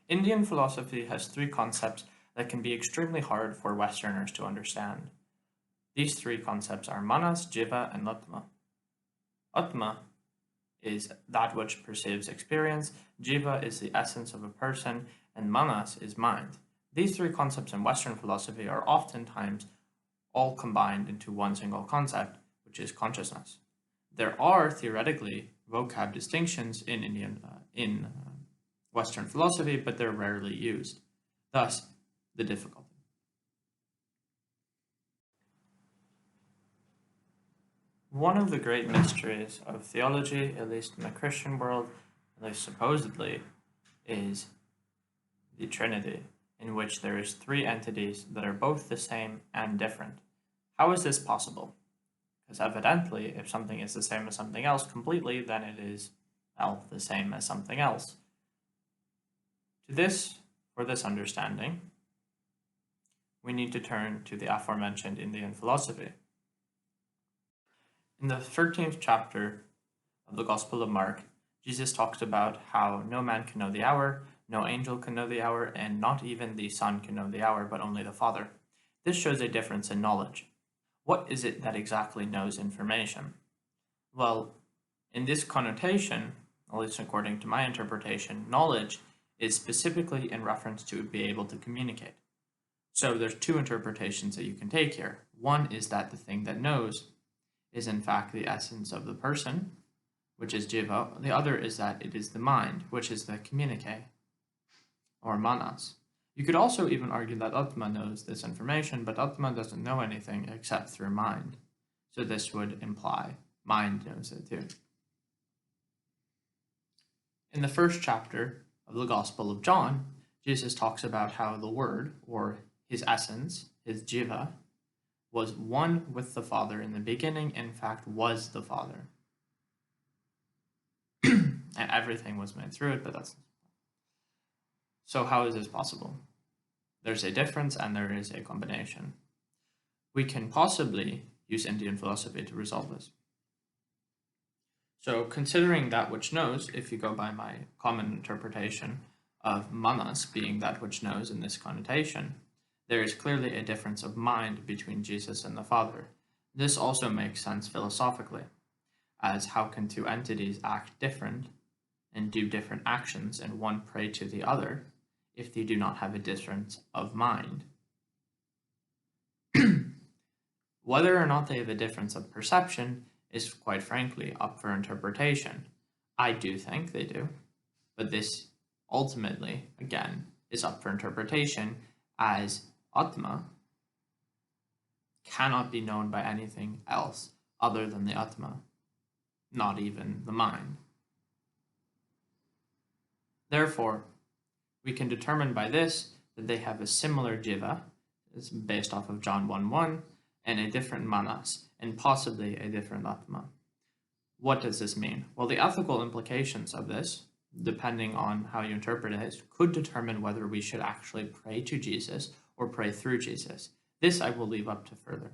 Indian philosophy has three concepts that can be extremely hard for Westerners to understand. These three concepts are manas, jiva, and atma. Atma is that which perceives experience, jiva is the essence of a person, and manas is mind. These three concepts in Western philosophy are oftentimes all combined into one single concept, which is consciousness. There are theoretically vocab distinctions in Western philosophy, but they're rarely used. Thus, the difficulty. One of the great mysteries of theology, at least in the Christian world, at least supposedly, is the Trinity, in which there is three entities that are both the same and different. How is this possible? Because evidently, if something is the same as something else completely, then it is, well, the same as something else. For this understanding, we need to turn to the aforementioned Indian philosophy. In the 13th chapter of the Gospel of Mark, Jesus talks about how no man can know the hour, no angel can know the hour, and not even the Son can know the hour, but only the Father. This shows a difference in knowledge. What is it that exactly knows information? Well, in this connotation, at least according to my interpretation, knowledge is specifically in reference to be able to communicate. So there's two interpretations that you can take here. One is that the thing that knows is in fact the essence of the person, which is jiva. The other is that it is the mind, which is the communique, or manas. You could also even argue that atma knows this information, but atma doesn't know anything except through mind. So this would imply mind knows it too. In the first chapter of the Gospel of John, Jesus talks about how the Word, or his essence, his jiva, was one with the Father in the beginning, in fact was the Father. And everything was made through it, but that's... So how is this possible? There's a difference and there is a combination. We can possibly use Indian philosophy to resolve this. So considering that which knows, if you go by my common interpretation of manas being that which knows in this connotation, there is clearly a difference of mind between Jesus and the Father. This also makes sense philosophically, as how can two entities act different and do different actions and one pray to the other if they do not have a difference of mind? Whether or not they have a difference of perception is quite frankly up for interpretation. I do think they do, but this ultimately, again, is up for interpretation, as atma cannot be known by anything else other than the atma, not even the mind. Therefore, we can determine by this that they have a similar jiva, is based off of John 1:1, and a different manas, and possibly a different atma. What does this mean? Well, the ethical implications of this, depending on how you interpret it, could determine whether we should actually pray to Jesus or pray through Jesus. This I will leave up to further